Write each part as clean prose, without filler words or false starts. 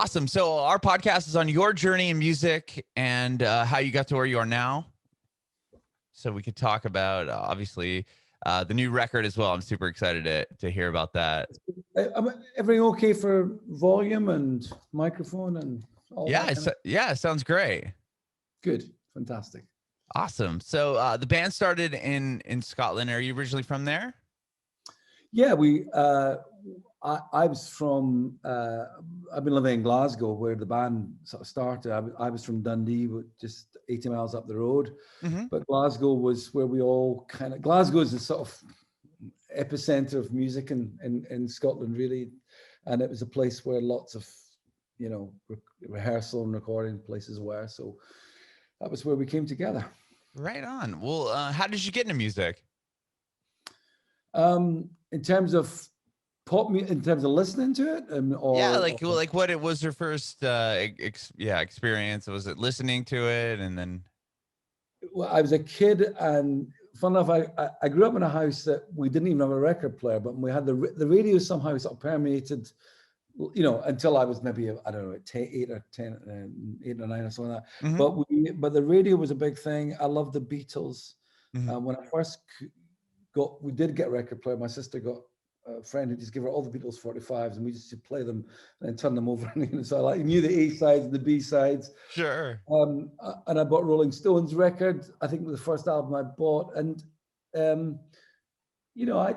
Awesome. So our podcast is on your journey in music and how you got to where you are now. So we could talk about obviously the new record as well. I'm super excited to hear about that. Everything okay for volume and microphone and all Yeah, that? yeah, sounds great. Good, fantastic. Awesome. So the band started in Scotland. Are you originally from there? Yeah, I was from, I've been living in Glasgow where the band sort of started. I was from Dundee, just 80 miles up the road. Mm-hmm. But Glasgow was where we all Glasgow is the sort of epicenter of music in Scotland, really. And it was a place where lots of, rehearsal and recording places were. So that was where we came together. Right on. Well, how did you get into music? In terms of in terms of listening to it, what it was your first experience? Was it listening to it and then? Well, I was a kid, and fun enough, I grew up in a house that we didn't even have a record player, but we had the radio somehow sort of permeated, until I was maybe, I don't know, 8 or 9 or something like that. Mm-hmm. But the radio was a big thing. I loved the Beatles. Mm-hmm. When I first we did get a record player. My sister got a friend who just gave her all the Beatles 45s, and we just play them and then turn them over. So I knew the A sides and the B sides. Sure. And I bought Rolling Stones record. I think it was the first album I bought. And I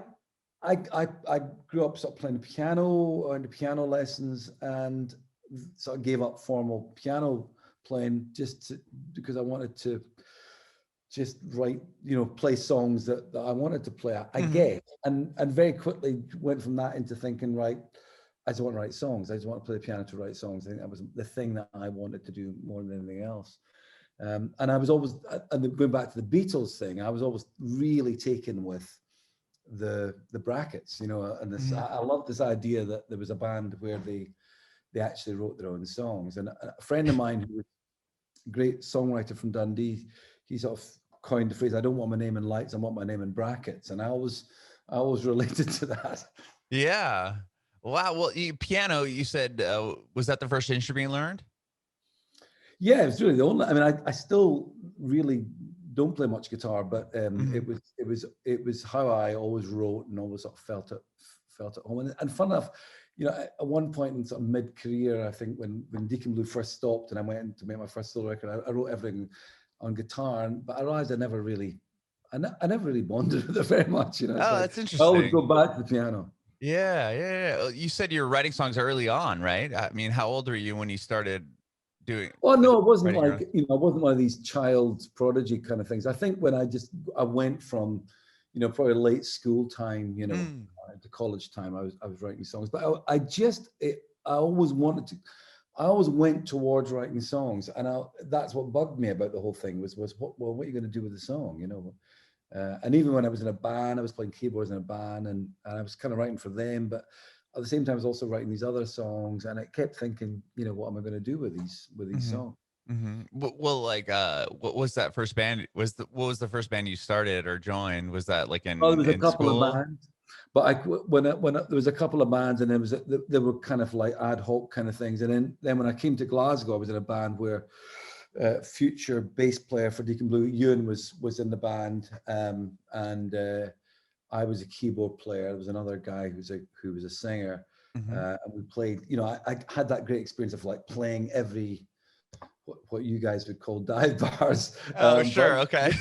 grew up sort of playing the piano or into piano lessons, and sort of gave up formal piano playing because I wanted to just write, play songs that I wanted to play, I guess. And very quickly went from that into thinking, right, I just want to write songs. I just want to play the piano to write songs. I think that was the thing that I wanted to do more than anything else. And I was always, and going back to the Beatles thing, I was always really taken with the brackets, and this, I love this idea that there was a band where they actually wrote their own songs. And a friend of mine who was a great songwriter from Dundee, he sort of coined the phrase, I don't want my name in lights, I want my name in brackets. And I always related to that. Yeah. Wow. Well, piano, you said, was that the first instrument you learned? Yeah, it was really the only, I still really don't play much guitar, but it was how I always wrote and always sort of felt at home. And fun enough, at one point in sort of mid-career, I think when Deacon Blue first stopped and I went in to make my first solo record, I wrote everything on guitar, but I realized I never really bonded with it very much. That's interesting. I always go back to the piano. Yeah. You said you were writing songs early on, right? I mean, how old were you when you started doing? Well, no, it wasn't like, I wasn't one of these child prodigy kind of things. I think when I went from, probably late school time, to college time, I was writing songs, but I always went towards writing songs, and that's what bugged me about the whole thing was what are you going to do with the song, and even when I was in a band, I was playing keyboards in a band, and I was kind of writing for them, but at the same time I was also writing these other songs, and I kept thinking, what am I going to do with these songs? Mm-hmm. Well, like, what was that first band? What was the first band you started or joined? Was that like in? Well, there was a couple school? of bands, but when there was a couple of bands, and there were kind of like ad hoc kind of things, and then when I came to Glasgow, I was in a band where future bass player for Deacon Blue, Ewan, was in the band, and I was a keyboard player. There was another guy who was a singer, and we played. I had that great experience of like playing every what you guys would call dive bars. Oh, sure, okay.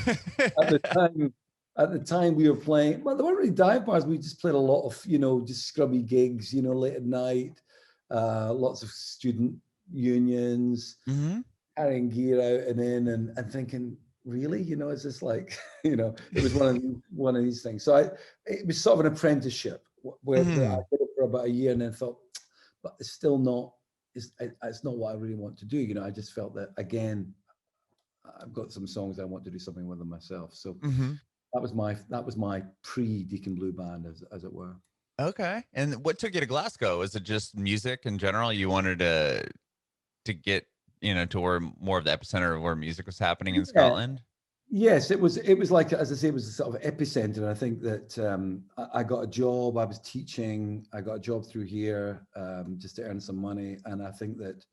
At the time we were playing, well, there weren't really dive bars. We just played a lot of, just scrubby gigs, late at night, lots of student unions, carrying gear out and in, and thinking, really, is this like, it was one of these things. So it was sort of an apprenticeship where I did it for about a year and then thought, but it's still not, it's not what I really want to do. I just felt that, again, I've got some songs I want to do something with them myself. So that was my pre-Deacon Blue band, as it were. Okay. And what took you to Glasgow? Is it just music in general? You wanted to get, to where more of the epicenter of where music was happening in Scotland? Yes, it was. It was like, as I say, it was a sort of epicenter. And I think that I got a job. I was teaching. I got a job through here just to earn some money. And I think that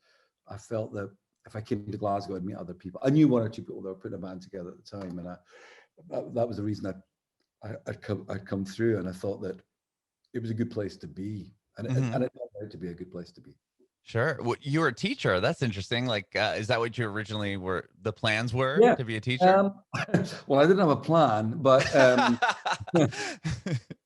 I felt that if I came to Glasgow, I'd meet other people. I knew one or two people that were putting a band together at the time, and that was the reason I'd come through. And I thought that it was a good place to be, and it Hmm. turned out to be a good place to be. Sure. Well, you were a teacher. That's interesting. Like, is that what you originally the plans were Yeah. to be a teacher? Well, I didn't have a plan, but I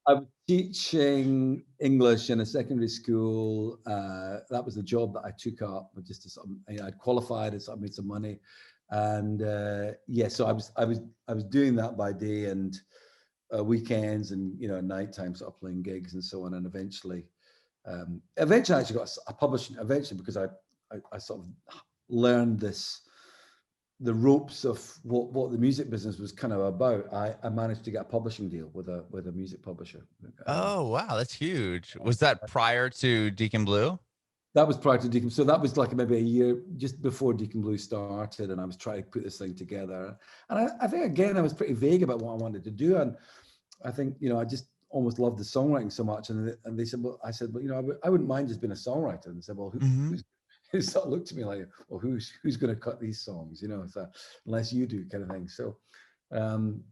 was teaching English in a secondary school. That was the job that I took up, just to sort of, I'd qualified and sort of made some money, and yeah, so I was doing that by day and weekends, and nighttime, sort of playing gigs and so on, and eventually I actually got a publishing. Eventually, because I sort of learned the ropes of what the music business was kind of about. I managed to get a publishing deal with a music publisher. Oh, wow, that's huge. Was that prior to Deacon Blue? That was prior to Deacon. So that was like maybe a year just before Deacon Blue started, and I was trying to put this thing together. And I think again I was pretty vague about what I wanted to do, and I think I just almost loved the songwriting so much. And they said, well, I said, well, I wouldn't mind just being a songwriter. And they said, well, Hmm. who's who sort of looked at me like, well, who's going to cut these songs, so, unless you do, kind of thing. So um,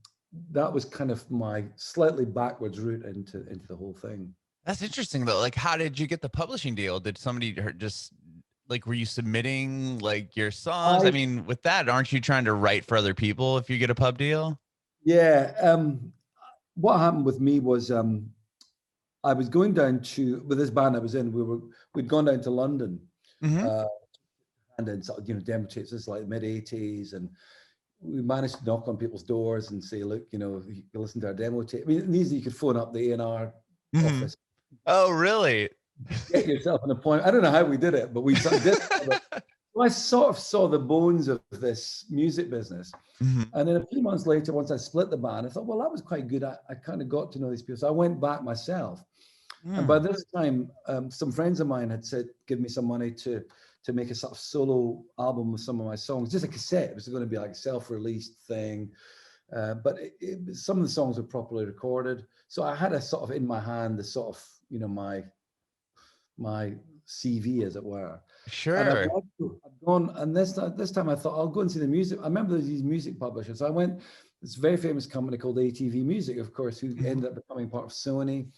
that was kind of my slightly backwards route into the whole thing. That's interesting though. Like, how did you get the publishing deal? Did somebody just like, were you submitting like your songs? I I mean, with that, aren't you trying to write for other people if you get a pub deal? Yeah. What happened with me was I was going down to with this band I was in. We'd gone down to London, Hmm. uh, and then sort of demo tapes. This is like mid-80s, and we managed to knock on people's doors and say, look, you can listen to our demo tape. I mean, these you could phone up the A&R Hmm. office, Oh, really? get yourself an appointment. I don't know how we did it, but we sort of did it. But I sort of saw the bones of this music business. Hmm. And then a few months later, once I split the band, I thought, well, that was quite good. I kind of got to know these people. So I went back myself. And by Mm. this time, some friends of mine had said, give me some money to make a sort of solo album with some of my songs, just a cassette. It was going to be like a self-released thing. But some of the songs were properly recorded. So I had a sort of in my hand, the sort of, my CV, as it were. And I've Sure. gone, and this time I thought I'll go and see the music. I remember these music publishers. So I went, this very famous company called ATV Music, of course, who Mhm. ended up becoming part of Sony.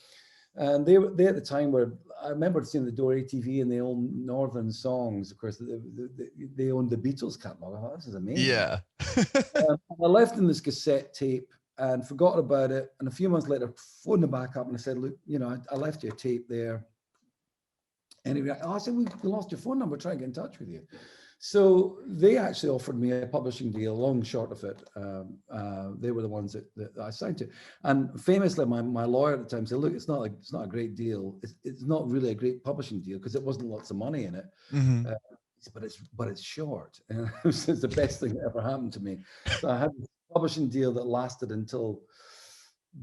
And they at the time were, I remember seeing the door ATV and they owned Northern Songs. Of course, they owned the Beatles catalog. I thought, this is amazing. Yeah. I left in this cassette tape and forgot about it. And a few months later, phoned them back up and I said, look, I left you a tape there. Anyway, I said, we lost your phone number, try and get in touch with you. So they actually offered me a publishing deal, long short of it. They were the ones that I signed to. And famously, my lawyer at the time said, look, it's not a great deal. It's not really a great publishing deal because it wasn't lots of money in it. Hmm. Uh, but it's short. And it was the best thing that ever happened to me. So I had a publishing deal that lasted until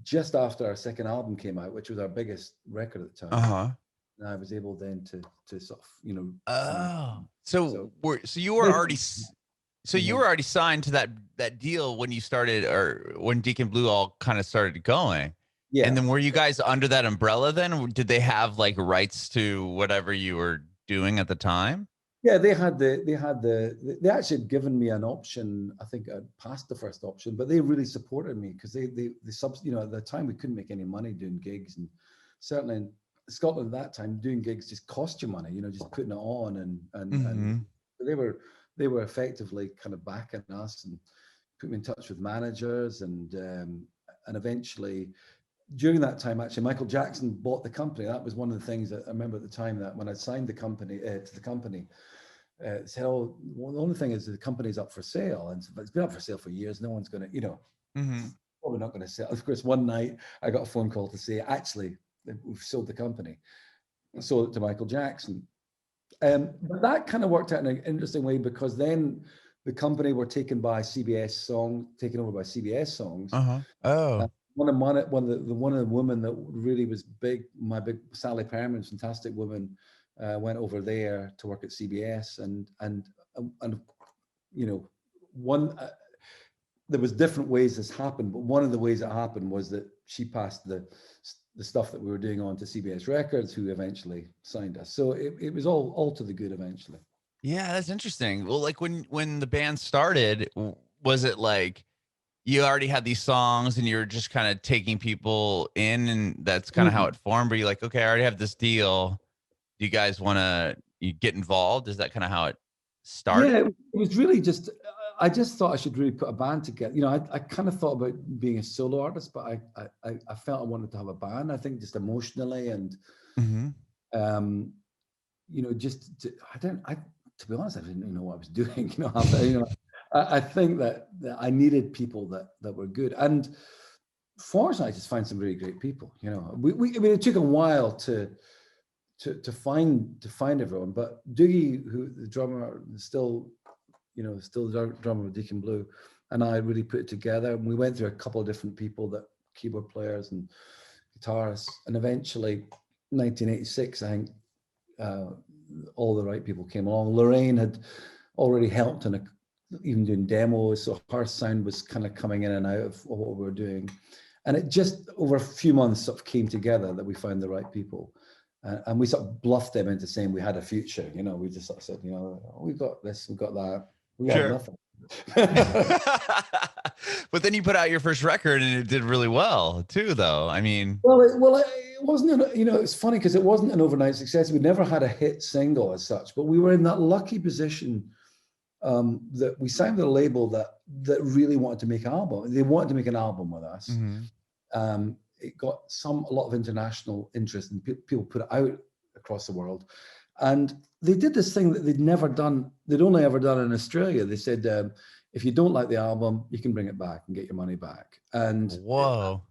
just after our second album came out, which was our biggest record at the time. Uh-huh. And I was able then to sort of sign. Oh, So so you were very already so you mhm. were already signed to that deal when you started, or when Deacon Blue all kind of started going. And Yeah, then were you guys under that umbrella then? Did they have like rights to whatever you were doing at the time? yeah. They actually had given me an option. I think I passed the first option, but they really supported me because at the time we couldn't make any money doing gigs, and certainly in Scotland at that time doing gigs just cost you money. Just putting it on, and Hmm. they were effectively kind of backing us and put me in touch with managers, and eventually during that time, actually, Michael Jackson bought the company. That was one of the things that I remember at the time, that when I signed the company to the company, said, "Oh, well, the only thing is the company's up for sale, and it's been up for sale for years. No one's going to, Hmm. probably not going to sell." Of course, one night I got a phone call to say, "Actually, we've sold the company." I sold it to Michael Jackson. But that kind of worked out in an interesting way because then the company were taken over by CBS Songs. Uh-huh. Uh, Oh. one of the women that really was big, my big Sally Perman, fantastic woman, went over there to work at CBS, and one there was different ways this happened, but one of the ways it happened was that she passed the stuff that we were doing on to CBS Records, who eventually signed us. So it was all to the good eventually. Yeah, that's interesting. Well, like when the band started, was it like you already had these songs and you're just kind of taking people in, and that's kind of how it formed? Were you like, okay, I already have this deal. Do you guys want to get involved? Is that kind of how it started? Yeah, it was really just, I just thought I should really put a band together. You know, I kind of thought about being a solo artist, but I felt I wanted to have a band, I think, just emotionally. And, you know, to be honest, I didn't even know what I was doing. I think that I needed people that were good. And fortunately, I just find some really great people. You know, I mean, it took a while to find everyone, but Doogie, who the drummer, still the drummer of Deacon Blue, and I really put it together. And we went through a couple of different people, that keyboard players and guitarists, and eventually, 1986, I think, all the right people came along. Lorraine had already helped in even doing demos, so her sound was kind of coming in and out of what we were doing. And it just, over a few months, sort of came together that we found the right people. And we sort of bluffed them into saying we had a future. You know, we just sort of said, you know, we've got this, we've got that. We had nothing. But then you put out your first record and it did really well too, though. I mean, well, it wasn't, you know, it's funny because it wasn't an overnight success. We never had a hit single as such, but we were in that lucky position that we signed with a label that really wanted to make an album. They wanted to make an album with us. It got a lot of international interest, and people put it out across the world. And they did this thing that they'd never done. They'd only ever done in Australia. They said, if you don't like the album, you can bring it back and get your money back. And whoa,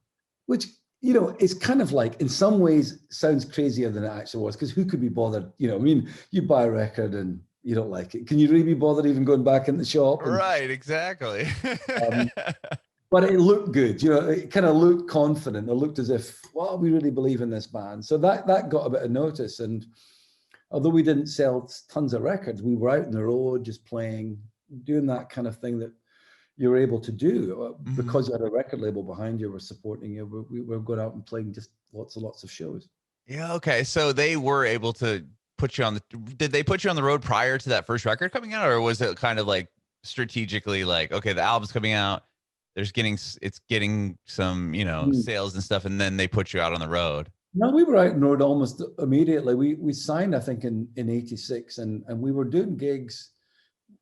which, you know, it's kind of like, in some ways, sounds crazier than it actually was, because who could be bothered? You know, I mean, you buy a record and you don't like it. Can you really be bothered even going back in the shop? Right, exactly. But it looked good, you know, it kind of looked confident. It looked as if, well, we really believe in this band. So that got a bit of notice. And although we didn't sell tons of records, we were out on the road just playing, doing that kind of thing that you're able to do because you had a record label behind you, were supporting you. We were going out and playing just lots and lots of shows. Yeah, okay. So they were able to put you on did they put you on the road prior to that first record coming out, or was it kind of like strategically like, okay, the album's coming out, it's getting some, you know, sales and stuff, and then they put you out on the road? No, we were out on the road almost immediately. We signed, I think, in 86, and we were doing gigs.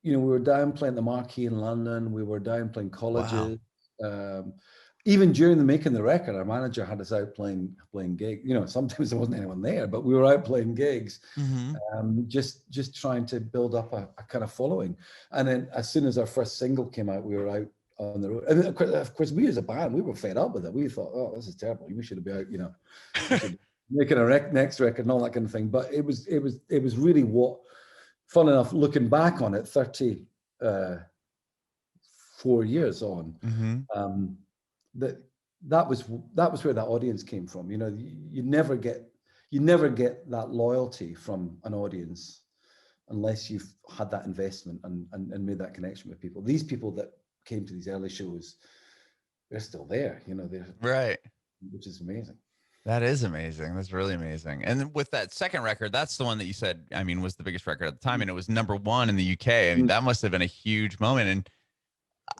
You know, we were down playing the Marquee in London. We were down playing colleges. Wow. Even during the making the record, our manager had us out playing gigs. You know, sometimes there wasn't anyone there, but we were out playing gigs, just trying to build up a kind of following. And then as soon as our first single came out, we were out on the road. And of course, we as a band, we were fed up with it. We thought, oh, this is terrible. We should be out, you know, making a next record and all that kind of thing. But it was really what, fun enough, looking back on it, 34 years on, that was where that audience came from. You know, you never get that loyalty from an audience unless you've had that investment and made that connection with people. These people that came to these early shows, they're still there, you know, they're right, which is amazing. That is amazing. That's really amazing. And with that second record, that's the one that you said, I mean, was the biggest record at the time, and it was #1 in the UK. I mean, that must have been a huge moment. And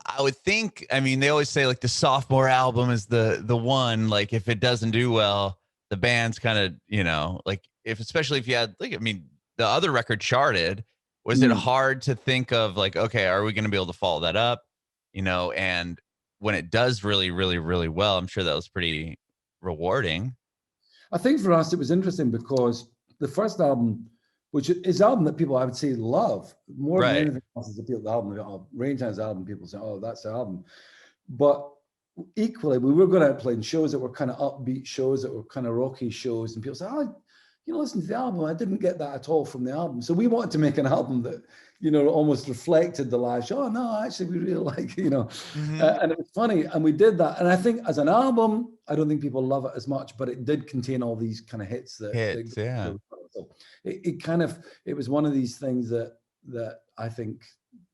I would think, I mean, they always say like the sophomore album is the one, like if it doesn't do well, the band's kind of, you know, like especially if you had, like, I mean, the other record charted, was it hard to think of like, okay, are we going to be able to follow that up? You know, and when it does really, really, really well, I'm sure that was pretty rewarding. I think for us, it was interesting because the first album, which is an album that people, I would say, love more than anything else, is the album. Raintime's album, people say, oh, that's the album. But equally, we were going out playing shows that were kind of upbeat shows, that were kind of rocky shows, and people say, oh, you know, listen to the album. I didn't get that at all from the album. So we wanted to make an album that, you know, almost reflected the last show. Oh, no, actually, we really like, you know. And it was funny, and we did that. And I think as an album, I don't think people love it as much, but it did contain all these kind of hits. So it was one of these things that I think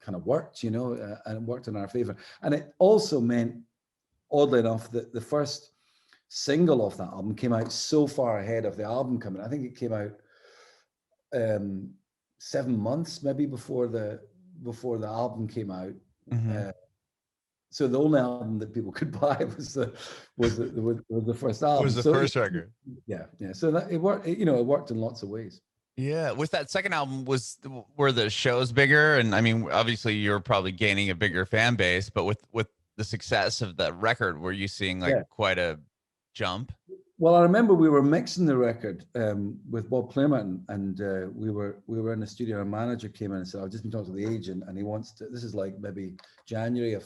kind of worked, you know, and it worked in our favor. And it also meant, oddly enough, that the first single off that album came out so far ahead of the album coming. I think it came out 7 months maybe before the album came out. Mm-hmm. So the only album that people could buy was the first album. Was the so first record. Yeah. So that it worked. It worked in lots of ways. Yeah. With that second album, were the shows bigger? And I mean, obviously, you're probably gaining a bigger fan base, but with the success of that record, were you seeing quite a jump? Well, I remember we were mixing the record with Bob Clement, and we were in the studio. Our manager came in and said, "I've just been talking to the agent, and he wants to." This is like maybe January of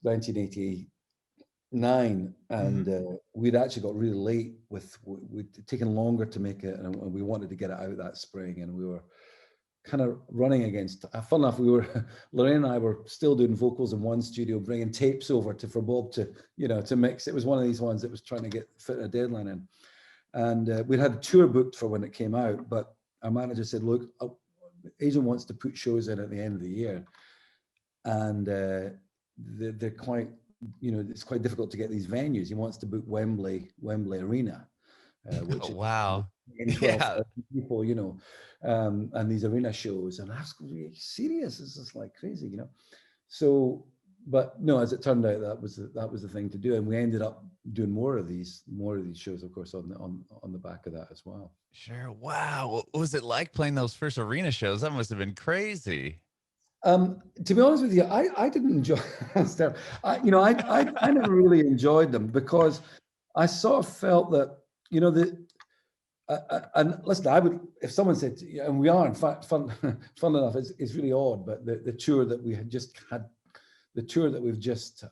1989, and we'd actually got really late we'd taken longer to make it, and we wanted to get it out that spring, and we were kind of running against. Fun enough, Lorraine and I were still doing vocals in one studio, bringing tapes over for Bob to mix. It was one of these ones that was trying to fit a deadline in, and we'd had a tour booked for when it came out, but our manager said, "Look, the agent wants to put shows in at the end of the year, and they're quite, it's quite difficult to get these venues. He wants to book Wembley Arena, which wow, 12 people, and these arena shows, and that's really serious. It's just like crazy, So, but no, as it turned out, that was the thing to do, and we ended up doing more of these shows, of course, on the back of that as well. Sure. Wow. What was it like playing those first arena shows? That must have been crazy. To be honest with you, I didn't enjoy. I never really enjoyed them, because I sort of felt that and listen, I would, if someone said, and we are, in fact, fun enough, it's really odd, but the tour that we had just had, the tour that we've just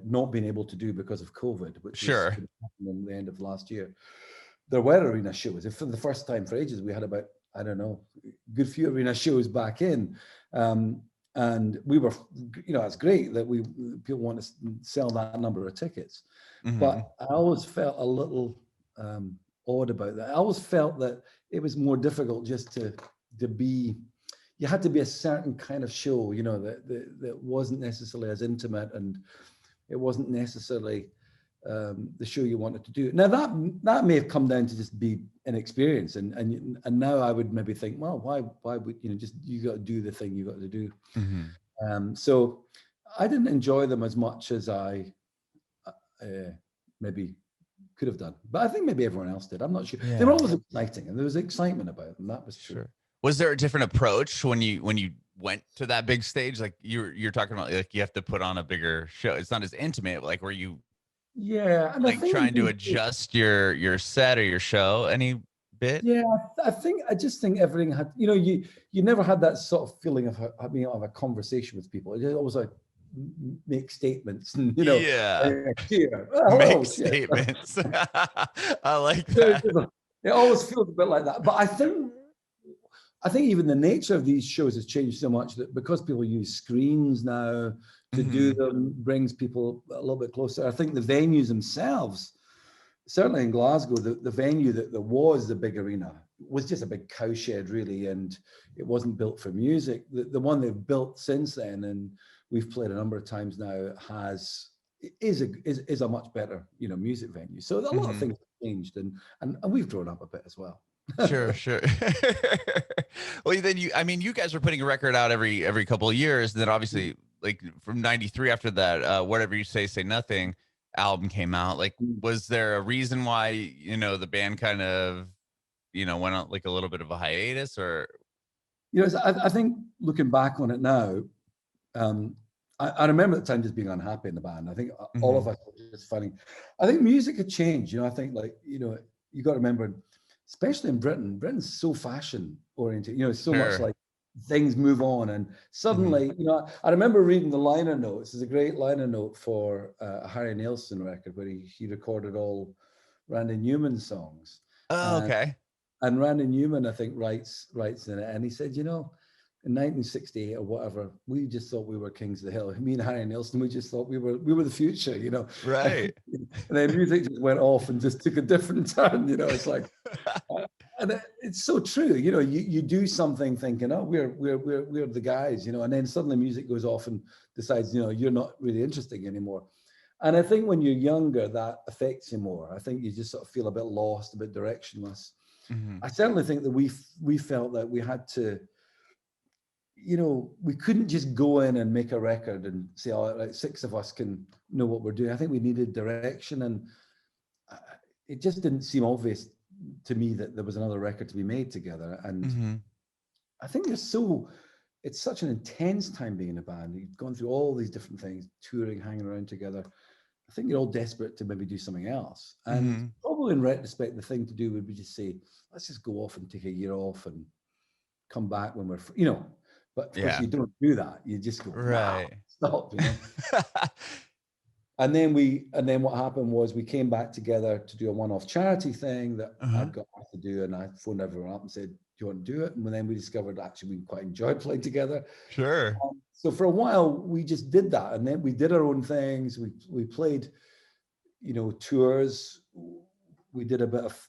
not been able to do because of COVID, which was in the end of last year, there were arena shows. For the first time for ages, we had about, I don't know, a good few arena shows back in. And we were, it's great that people want to sell that number of tickets. Mm-hmm. But I always felt a little odd about that. I always felt that it was more difficult just to be, you had to be a certain kind of show, that wasn't necessarily as intimate, and it wasn't necessarily the show you wanted to do. Now that may have come down to just be inexperience, and now I would maybe think, well, why would you got to do the thing you got to do. Mm-hmm. So I didn't enjoy them as much as I maybe could have done, but I think maybe everyone else did. I'm not sure. Yeah. They were always exciting, and there was excitement about them. That was true. Sure. Was there a different approach when you went to that big stage? Like you're talking about, like you have to put on a bigger show. It's not as intimate. Like were you? Yeah, and like trying to adjust your set or your show any bit? Yeah, I just think everything had, you never had that sort of feeling of having a conversation with people. It always like make statements, and make statements. I like that. It always feels a bit like that. But I think even the nature of these shows has changed so much that because people use screens now to do them, brings people a little bit closer. I think the venues themselves, certainly in Glasgow, the venue that was the big arena was just a big cowshed, really, and it wasn't built for music. The one they've built since then, and we've played a number of times now, is a much better music venue. So a lot of things have changed, and we've grown up a bit as well. Sure. Well, then you guys were putting a record out every couple of years, and then obviously like from 93 after that, Whatever You Say Nothing album came out. Like, was there a reason why the band kind of went on like a little bit of a hiatus, or I think looking back on it now, I remember at the time just being unhappy in the band. I think all of us were just finding, I think music had changed. I think you got to remember, especially in Britain's so fashion oriented, so much like things move on, and suddenly, I remember reading the liner notes. There's a great liner note for a Harry Nilsson record where he recorded all Randy Newman songs. Oh, okay. And Randy Newman, I think, writes in it, and he said, in 1968 or whatever, we just thought we were kings of the hill. Me and Harry Nilsson, we just thought we were the future, Right. And then music just went off and just took a different turn, It's like, and it's so true. You know, you do something thinking, oh, we're the guys, you know, and then suddenly music goes off and decides, you know, you're not really interesting anymore. And I think when you're younger, that affects you more. I think you just sort of feel a bit lost, a bit directionless. Mm-hmm. I certainly think that we felt that we had to, you know, we couldn't just go in and make a record and say, oh, like 6 of us can know what we're doing. I think we needed direction, and it just didn't seem obvious to me that there was another record to be made together. And Mm-hmm. I think it's such an intense time being in a band. You've gone through all these different things, touring, hanging around together. I think you're all desperate to maybe do something else. And Mm-hmm. probably in retrospect, the thing to do would be just say, let's just go off and take a year off and come back when we're, you know, but of course you don't do that. You just go, right. Stop, you know. And then what happened was we came back together to do a one-off charity thing that I'd got asked to do, and I phoned everyone up and said, do you want to do it? And then we discovered actually we quite enjoyed playing together. Sure. So for a while we just did that, and then we did our own things. We played, you know, tours. We did a bit of,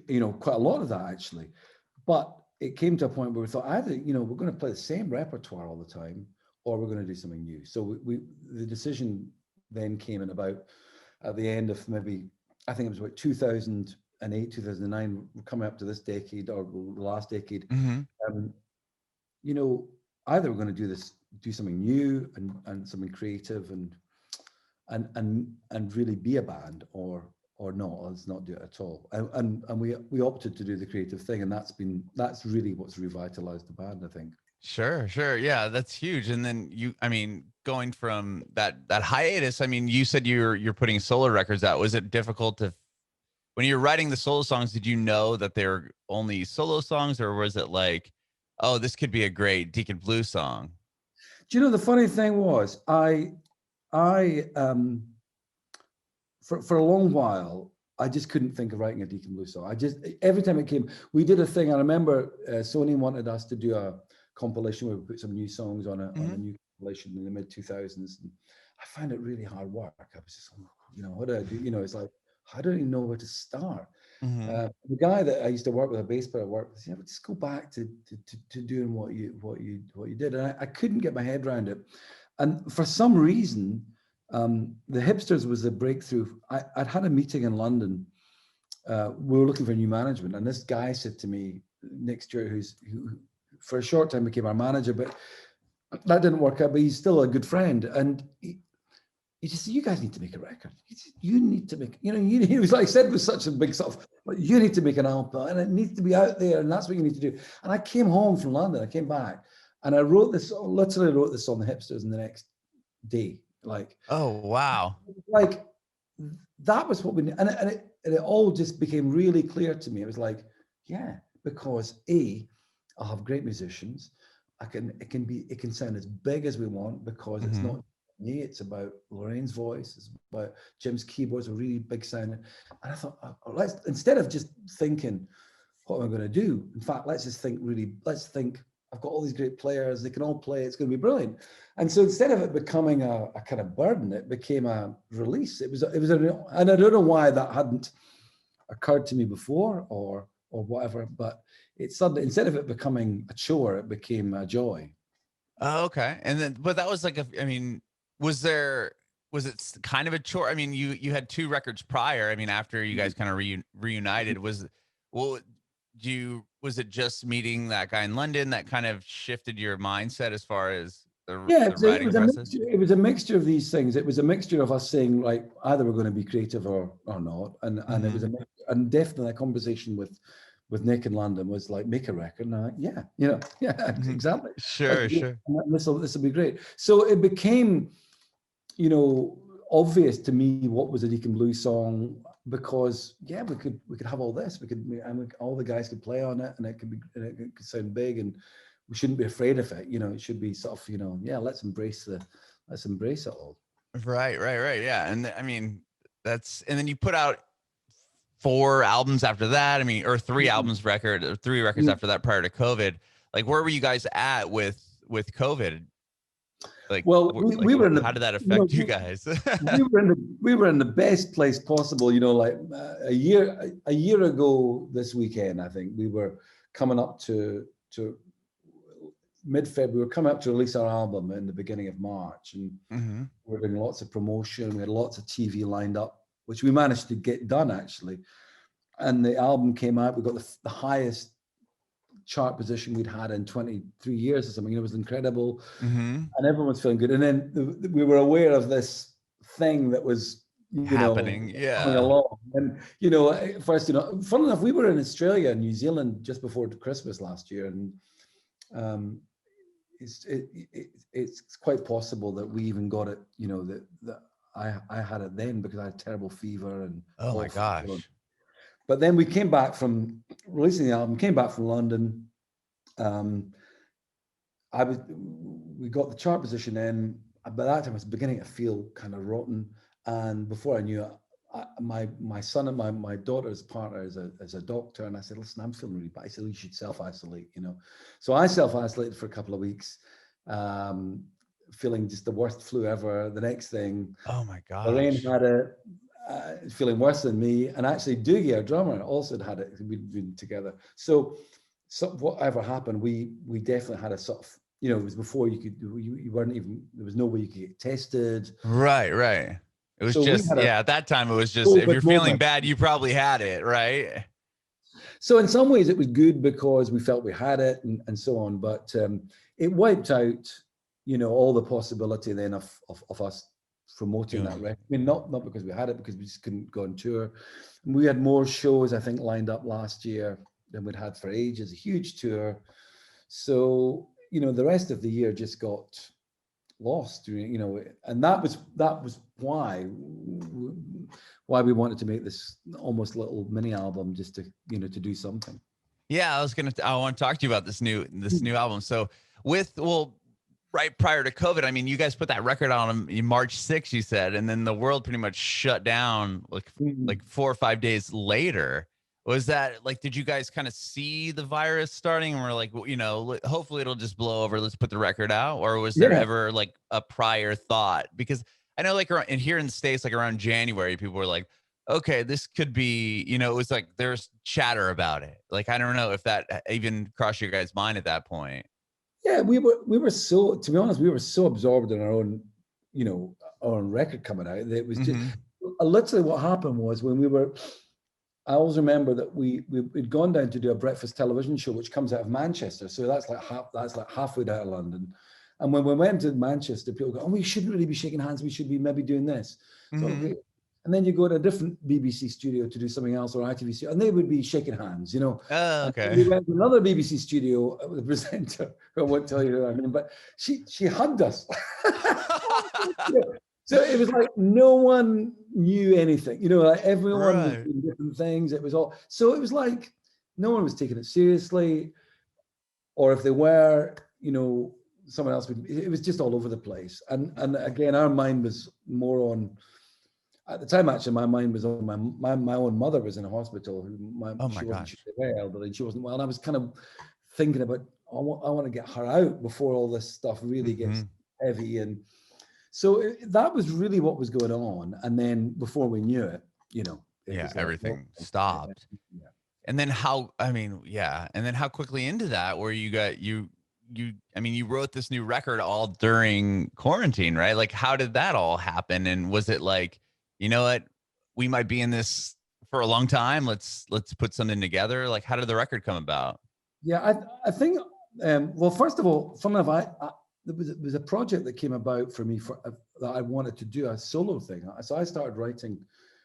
you know, quite a lot of that actually. But it came to a point where we thought either, you know, we're going to play the same repertoire all the time, or we're going to do something new. So the decision then came in about at the end of maybe, I think it was about 2008, 2009, we're coming up to this decade or the last decade. Mm-hmm. You know, either we're going to do something new and something creative and really be a band, or not, let's not do it at all. And we opted to do the creative thing, and that's really what's revitalized the band, I think. Sure. Yeah, that's huge. And then I mean, going from that hiatus, I mean, you said you're putting solo records out. Was it difficult when you're writing the solo songs, did you know that they're only solo songs, or was it like, oh, this could be a great Deacon Blue song? Do you know, the funny thing was, I for a long while, I just couldn't think of writing a Deacon Blue song. Every time it came, we did a thing. I remember Sony wanted us to do a compilation where we put some new songs on a new compilation in the mid 2000s, and I found it really hard work. I was just, you know, what do I do? You know, it's like, I don't even know where to start. The guy that I used to work with, a bass player I worked with, but just go back to doing what you did, and I couldn't get my head around it. And for some reason, the Hipsters was the breakthrough. I'd had a meeting in London. We were looking for new management, and this guy said to me, Nick Stewart, who for a short time became our manager, but that didn't work out, but he's still a good friend. And he just said, you guys need to make a record. You need to make, you know, he was like, said with such a big sort of, but you need to make an album, and it needs to be out there, and that's what you need to do. And I came home from London, I came back, and I literally wrote this on the Hipsters in the next day. Like, oh wow, like that was what we need. And it all just became really clear to me. It was like, yeah, because I'll have great musicians. It can sound as big as we want, because it's not me, it's about Lorraine's voice, it's about Jim's keyboards, a really big sound. And I thought, let's, instead of just thinking, what am I going to do? In fact, let's think, I've got all these great players, they can all play, it's going to be brilliant. And so instead of it becoming a kind of burden, it became a release. And I don't know why that hadn't occurred to me before or whatever, but it suddenly, instead of it becoming a chore, it became a joy. Oh, okay. And then, but that was like was it kind of a chore? I mean, you had 2 records prior. I mean, after you guys kind of reunited, was it just meeting that guy in London that kind of shifted your mindset as far as the writing process? It was a mixture of these things. It was a mixture of us saying, like, either we're going to be creative or not. And it was and definitely a conversation with Nick in London was like, make a record. And I'm like, yeah, exactly. Sure. This will be great. So it became, you know, obvious to me what was a Deacon Blue song, because we could have all this. All the guys could play on it, and it could sound big, and we shouldn't be afraid of it. You know, it should be sort of, you know, let's embrace it all. Right. Yeah. And I mean, and then you put out 4 albums after that. I mean, or 3 albums record, or 3 records after that prior to COVID. Like, where were you guys at with COVID? Like, Well, we were in the, how did that affect you guys? we were in the best place possible. Like a year ago this weekend, I think we were coming up to mid-February. We were coming up to release our album in the beginning of March, and Mm-hmm. we were doing lots of promotion. We had lots of TV lined up, which we managed to get done actually. And the album came out. We got the highest chart position we'd had in 23 years or something. It was incredible. Mm-hmm. And everyone was feeling good. And then we were aware of this thing that was, Happening. coming along. And, first, fun enough, we were in Australia and New Zealand just before Christmas last year. And it's quite possible that we even got it, that I had it then because I had terrible fever and Oh my gosh. But then we came back from releasing the album, came back from London. We got the chart position in. By that time, I was beginning to feel kind of rotten. And before I knew it, my son and my daughter's partner is a doctor. And I said, listen, I'm feeling really bad. I said, you should self-isolate, So I self-isolated for a couple of weeks, feeling just the worst flu ever. The next thing, oh my gosh, Lorraine had it. Feeling worse than me, and actually Doogie, our drummer, also had it. We'd been together. So whatever happened, we definitely had a sort of, it was before you weren't even, there was no way you could get tested. Right. It was just, at that time it was just, if you're feeling bad, you probably had it, right? So in some ways it was good because we felt we had it and so on, but it wiped out, all the possibility then of us promoting that record. I mean, not because we had it, because we just couldn't go on tour. And we had more shows, I think, lined up last year than we'd had for ages, a huge tour. So, the rest of the year just got lost, and that was why we wanted to make this almost little mini album, just to, to do something. Yeah, I want to talk to you about this new album. So right prior to COVID, I mean, you guys put that record on in March 6th, you said, and then the world pretty much shut down like 4 or 5 days later. Was that like, did you guys kind of see the virus starting and we're like, hopefully it'll just blow over, let's put the record out? Or was there ever like a prior thought? Because I know like here in the States, like around January, people were like, okay, this could be, it was like there's chatter about it. Like, I don't know if that even crossed your guys' mind at that point. Yeah, we were so, to be honest, we were so absorbed in our own, our own record coming out. It was just literally what happened was when I always remember that we'd gone down to do a breakfast television show, which comes out of Manchester. So that's like halfway down to London. And when we went to Manchester, people go, oh, we shouldn't really be shaking hands. We should be maybe doing this. So, okay. And then you go to a different BBC studio to do something else, or ITV studio, and they would be shaking hands, Oh, okay. And we went to another BBC studio with a presenter, who I won't tell you her name, but she hugged us. So it was like no one knew anything, like everyone was doing different things. It was all, so it was like no one was taking it seriously, or if they were, someone else would. It was just all over the place. And again, our mind was more on. At the time, actually, my mind was on my own mother was in a hospital. She wasn't very elderly, and she wasn't well. And I was kind of thinking about, I want to get her out before all this stuff really gets heavy. And so that was really what was going on. And then before we knew it, everything stopped. Yeah. And then how quickly into that where you got you wrote this new record all during quarantine, right? Like, how did that all happen? And was it like, you know what, we might be in this for a long time, let's put something together? Like, how did the record come about? Yeah, I think, well, first of all, funny enough, there was a project that came about for me that I wanted to do, a solo thing. So I started writing,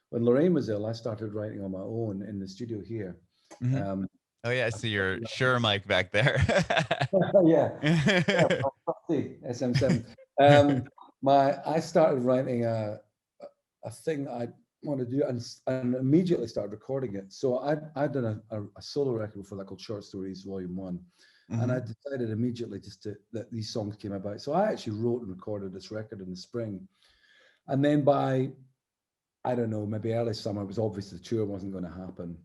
when Lorraine was ill, I started writing on my own in the studio here. Oh yeah, I see your Shure mic back there. Yeah, SM7. I started writing a thing I want to do, and immediately started recording it. So I'd done a solo record before that called Short Stories Volume 1. And I decided immediately that these songs came about. So I actually wrote and recorded this record in the spring. And then by, I don't know, maybe early summer, it was obvious the tour wasn't going to happen.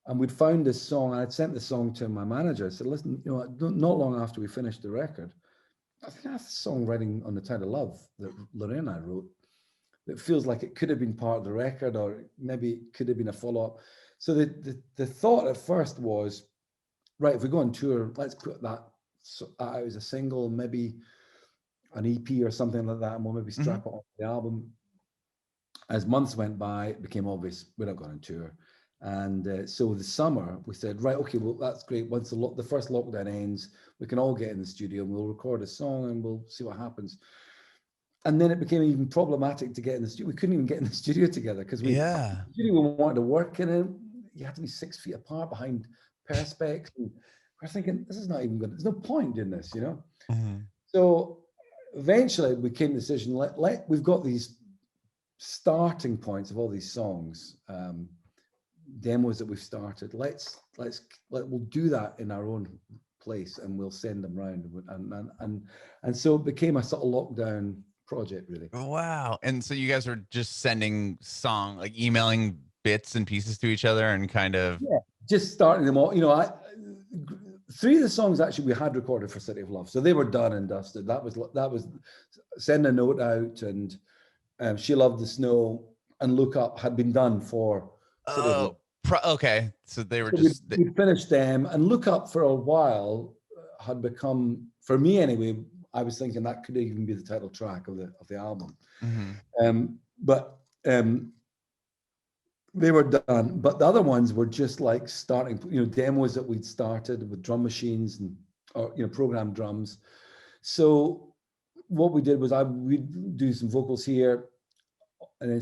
And we'd found this song, and I'd sent the song to my manager. I said, listen, not long after we finished the record, I think I have songwriting on the title Love that Lorraine and I wrote that feels like it could have been part of the record, or maybe it could have been a follow-up. So the thought at first was, right, if we go on tour, let's put that out as a single, maybe an EP or something like that, and we'll maybe strap it on the album. As months went by, it became obvious we're not going on tour. And so the summer, we said, right, okay, well, that's great. Once the first lockdown ends, we can all get in the studio and we'll record a song and we'll see what happens. And then it became even problematic to get in the studio. We couldn't even get in the studio together because the studio we wanted to work in it, you had to be 6 feet apart behind perspex. And we're thinking, this is not even good. There's no point in this, you know? So eventually we came to the decision, we've got these starting points of all these songs, demos that we've started. We'll do that in our own place and we'll send them around. And so it became a sort of lockdown project, really. Wow. And so you guys are just sending emailing bits and pieces to each other and kind of just starting them all. You know, 3 of the songs actually we had recorded for City of Love, so they were done and dusted. That was Send a Note Out and She Loved the Snow and Look Up had been done for City of Love. Okay, so they were we finished them, and Look Up for a while had become, for me anyway, I was thinking that could even be the title track of the album. But they were done. But the other ones were just like starting, demos that we'd started with drum machines or programmed drums. So what we did was we'd do some vocals here, and then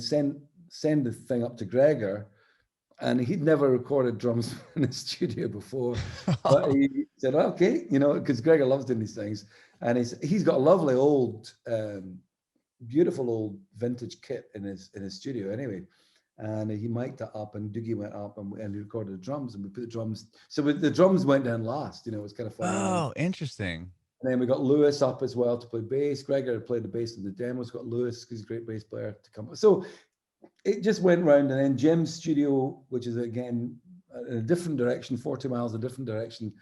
send the thing up to Gregor. And he'd never recorded drums in the studio before, but he said, okay, because Gregor loves doing these things. And he's got a lovely old, beautiful old vintage kit in his studio anyway. And he mic'd it up, and Doogie went up and he recorded the drums, and we put the drums. So the drums went down last, it was kind of fun. Oh, interesting. And then we got Lewis up as well to play bass. Gregor had played the bass in the demos, got Lewis, because he's a great bass player, to come. So it just went round. And then Jim's studio, which is again in a different direction, 40 miles a different direction.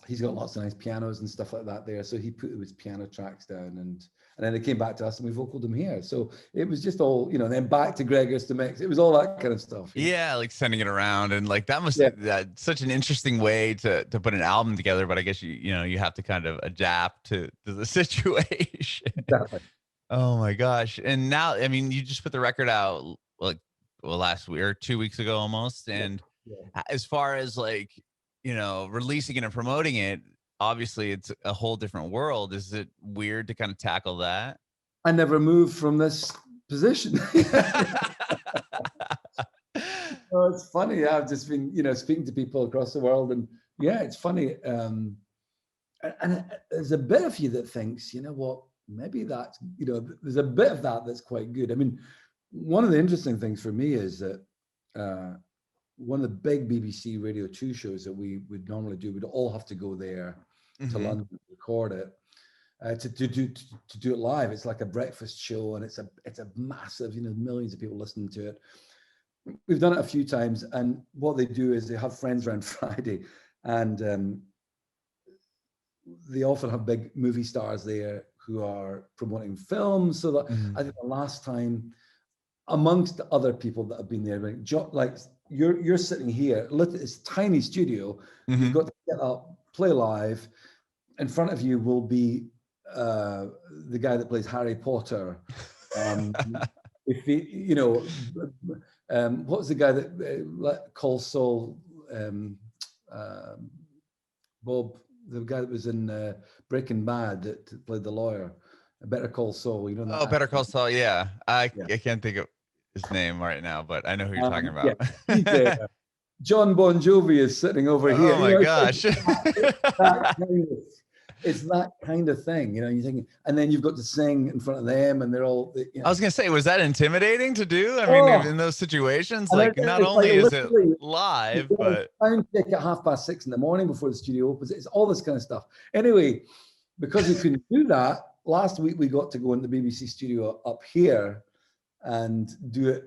He's got lots of nice pianos and stuff like that there. So he put his piano tracks down, and then they came back to us and we vocaled them here. So it was just all, then back to Gregor's to mix. It was all that kind of stuff. Yeah, like sending it around, and like that must such an interesting way to put an album together. But I guess you have to kind of adapt to the situation. Exactly. Oh my gosh. And now, I mean, you just put the record out last week or 2 weeks ago almost. And as far as releasing it and promoting it, obviously it's a whole different world. Is it weird to kind of tackle that? I never moved from this position. Oh, it's funny. I've just been, speaking to people across the world, and it's funny. And there's a bit of you that thinks, maybe that's, there's a bit of that's quite good. I mean, one of the interesting things for me is that one of the big BBC Radio 2 shows that we would normally do, we'd all have to go there to London to record it, to do it live. It's like a breakfast show, and it's a massive, millions of people listening to it. We've done it a few times, and what they do is they have friends around Friday, and they often have big movie stars there who are promoting films. So that I think the last time, amongst the other people that have been there, like you're sitting here, it's a tiny studio. You've got to get up, play live. In front of you will be the guy that plays Harry Potter. If he, what was the guy that calls Saul, Bob, the guy that was in Breaking Bad that played the lawyer, Better Call Saul, that Better Call Saul, yeah. I can't think of his name right now, but I know who you're talking about. He's there. John Bon Jovi is sitting over here. Oh my gosh. It's that kind of thing, you're thinking, and then you've got to sing in front of them, and they're all. I was gonna say, was that intimidating to do? I mean, in those situations, not only is it live, but sound check at 6:30 in the morning before the studio opens. It's all this kind of stuff. Anyway, because we couldn't do that, last week we got to go in the BBC studio up here and do it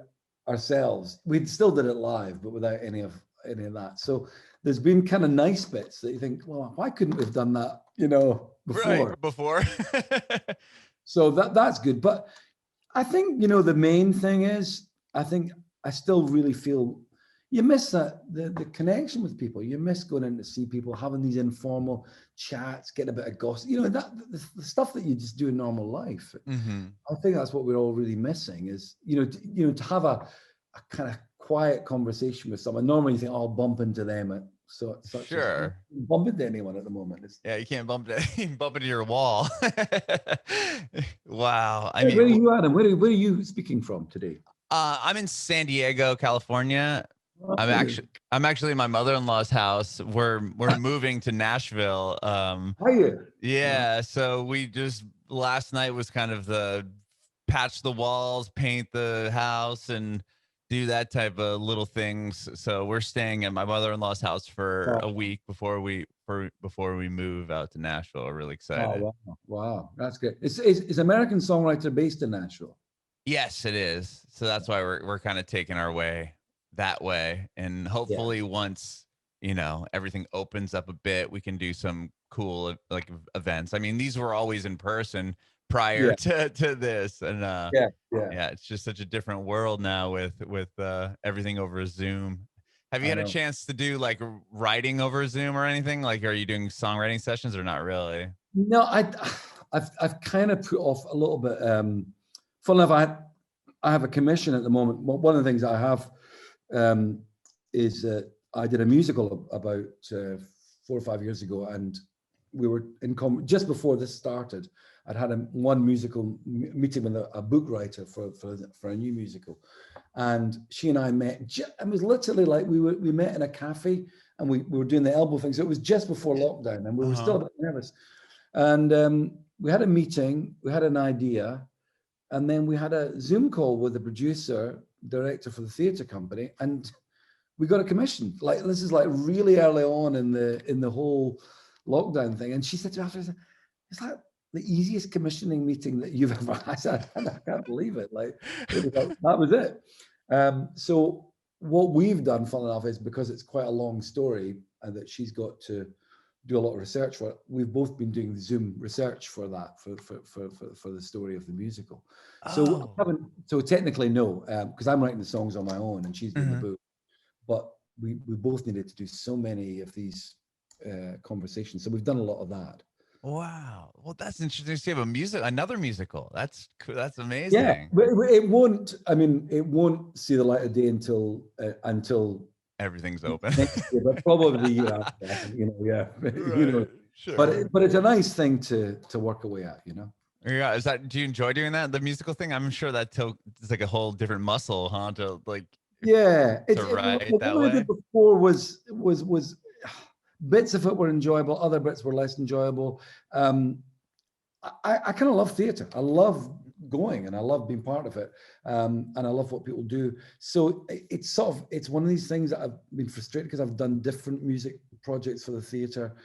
ourselves. We still did it live, but without any of that. So there's been kind of nice bits that you think, well, why couldn't we have done that you know, before. Right, before. So that's good. But I think, you know, the main thing is, I think I still really feel you miss the connection with people. You miss going in to see people, having these informal chats, getting a bit of gossip, you know, that the stuff that you just do in normal life. Mm-hmm. I think that's what we're all really missing is, you know, to have a kind of quiet conversation with someone. Normally you think, oh, I'll bump into them at such as Sure. bump into anyone at the moment. Yeah, you can't bump it, bump into your wall. Wow. I Where are mean, you, Adam? Where are you speaking from today? I'm in San Diego, California. I'm Oh, actually in my mother-in-law's house. We're moving to Nashville. are you? Yeah, so we just last night was kind of the patch the walls, paint the house, and do that type of little things. So we're staying at my mother-in-law's house for a Oh, week before we move out to Nashville. We're really oh, excited. wow. Wow. That's good. Is American Songwriter based in Nashville? Yes, it is. So that's why we're kind of taking our way that way, and Yeah. hopefully once everything opens up a bit, we can do some cool like events. I mean, these were always in person prior Yeah. to this, and Yeah. Yeah. yeah, it's just such a different world now with everything over Zoom. Have you I had a know. chance to do like writing over Zoom or anything? Like, are you doing songwriting sessions or not really? No, I've kind of put off a little bit. Funnily enough, I have a commission at the moment. One of the things I have is that I did a musical about 4 or 5 years ago, and we were in just before this started. I'd had one musical meeting with a book writer for a new musical, and she and I met. It was literally like we met in a cafe, and we were doing the elbow thing. So it was just before lockdown, and we were still a bit nervous. And we had a meeting, we had an idea, and then we had a Zoom call with the producer, director for the theatre company, and we got a commission. Like, this is like really early on in the whole lockdown thing. And she said to me after, "Is that the easiest commissioning meeting that you've ever had?" I said, "I can't believe it." Like, that was it. So what we've done, funnily enough, is because it's quite a long story and that she's got to do a lot of research for it. We've both been doing Zoom research for that for the story of the musical. So I Oh. haven't. So technically, no, because I'm writing the songs on my own and she's doing the Mhm. book. But we both needed to do so many of these conversations. So we've done a lot of that. Wow. Well, that's interesting. So you have another musical. That's cool. That's Yeah, amazing. but it won't. I mean, it won't see the light of day until Everything's open. next year, but probably the year after. I think, yeah, Right. Sure. But it's a nice thing to work away at. Yeah. Do you enjoy doing that? The musical thing? I'm sure it's like a whole different muscle, huh? To like Yeah, to write that what I did way. before was bits of it were enjoyable, other bits were less enjoyable. I kind of love theatre. I love going and I love being part of it, and I love what people do. So it's one of these things that I've been frustrated because I've done different music projects for the theatre,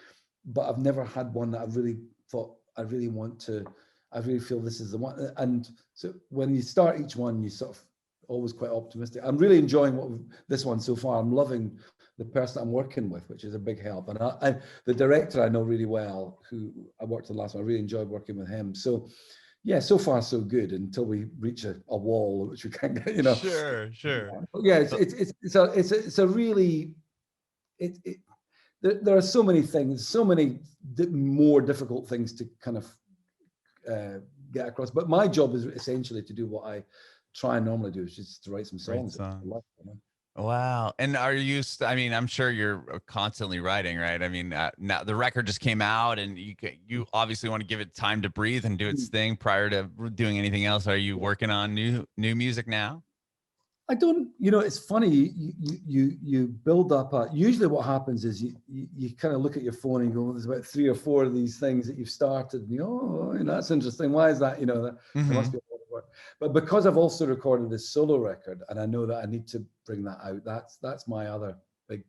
but I've never had one that I've really thought I really want to. I really feel this is the one. And so when you start each one, you sort of always quite optimistic. I'm really enjoying this one so far. I'm loving the person I'm working with, which is a big help. And the director I know really well, who I worked with last one, I really enjoyed working with him. So yeah, so far so good until we reach a wall which we can't get. Sure. Sure. Yeah, it's a really there are so many things, so many more difficult things to kind of get across. But my job is essentially to do what I try and normally do, is just to write some Great songs. song. Wow. And are you, I mean, I'm sure you're constantly writing, right? I mean, now the record just came out and you obviously want to give it time to breathe and do its thing prior to doing anything else. Are you working on new music now? I don't, it's funny. You build up. Usually, what happens is you kind of look at your phone and go, "There's about 3 or 4 of these things that you've started." And that's interesting. Why is that? There must Mm-hmm. be a lot of work. But because I've also recorded this solo record, and I know that I need to bring that out. That's my other big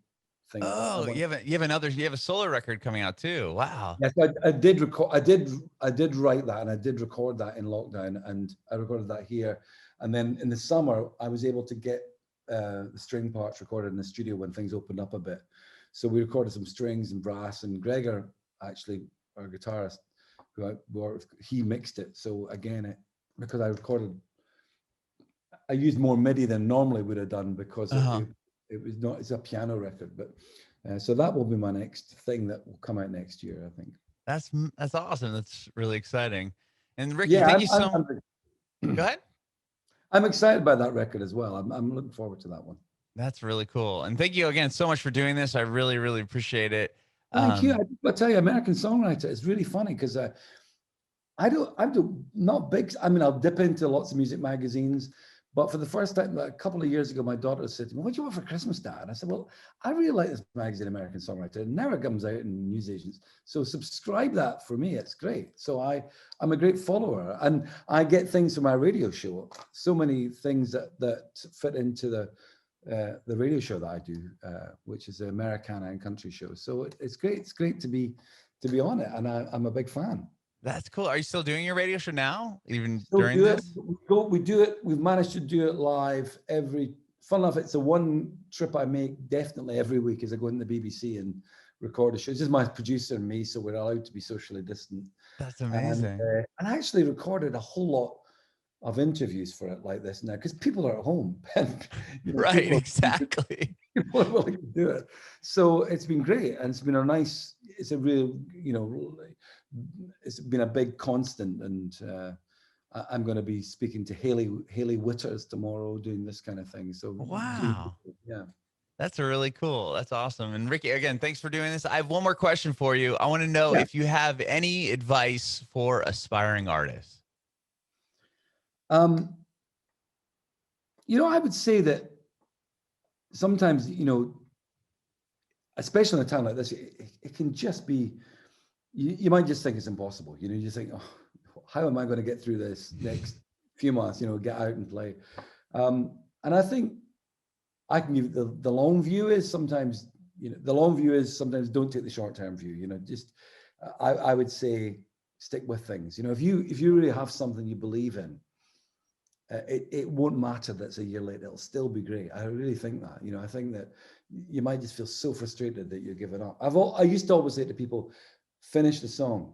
thing. Oh, you have a solo record coming out too. Wow. Yes, I did record. I did write that, and I did record that in lockdown, and I recorded that here. And then in the summer, I was able to get the string parts recorded in the studio when things opened up a bit. So we recorded some strings and brass, and Gregor actually our guitarist, he mixed it. So again, because I used more MIDI than normally would have done because it was not, it's a piano record, but so that will be my next thing that will come out next year, I think. That's awesome. That's really exciting. And Ricky, Yeah, thank you so much. Go ahead. I'm excited by that record as well. I'm looking forward to that one. That's really cool. And thank you again so much for doing this. I really, really appreciate it. Thank you. I'll tell you, American Songwriter is really funny because I'm not big. I mean, I'll dip into lots of music magazines, but for the first time, a couple of years ago, my daughter said to me, "What do you want for Christmas, Dad?" And I said, "Well, I really like this magazine, American Songwriter. It never comes out in newsagents. So subscribe that for me. It's great." So I'm a great follower, and I get things from my radio show. So many things that fit into the radio show that I do, which is the Americana and country show. So it's great. It's great to be on it, and I'm a big fan. That's cool. Are you still doing your radio show now, even Still during do this? We do it. We've managed to do it live fun enough, it's the one trip I make definitely every week is I go into the BBC and record a show. This is my producer and me, so we're allowed to be socially distant. That's amazing. And I actually recorded a whole lot of interviews for it like this now, because people are at home. And, right, exactly. People are willing to do it. So it's been great. And it's been it's a real, it's been a big constant. And I'm going to be speaking to Haley Witters tomorrow doing this kind of thing. So wow. Yeah. That's really cool. That's awesome. And Ricky, again, thanks for doing this. I have one more question for you. I want to know if you have any advice for aspiring artists. I would say that sometimes, especially in a time like this, it can just be, you might just think it's impossible. You just think, oh, how am I going to get through this next few months, get out and play. And I think I can give the long view is sometimes, don't take the short-term view, I would say stick with things. If you really have something you believe in, it won't matter that it's a year late, it'll still be great. I really think that, I think that you might just feel so frustrated that you're giving up. I used to always say to people, finish the song,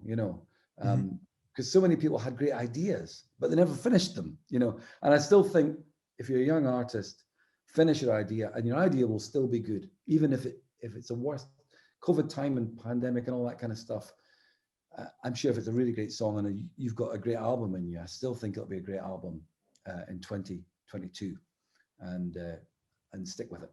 because so many people had great ideas, but they never finished them, and I still think if you're a young artist, finish your idea and your idea will still be good, even if it's a worst COVID time and pandemic and all that kind of stuff. I'm sure if it's a really great song and you've got a great album in you, I still think it'll be a great album in 2022, and stick with it.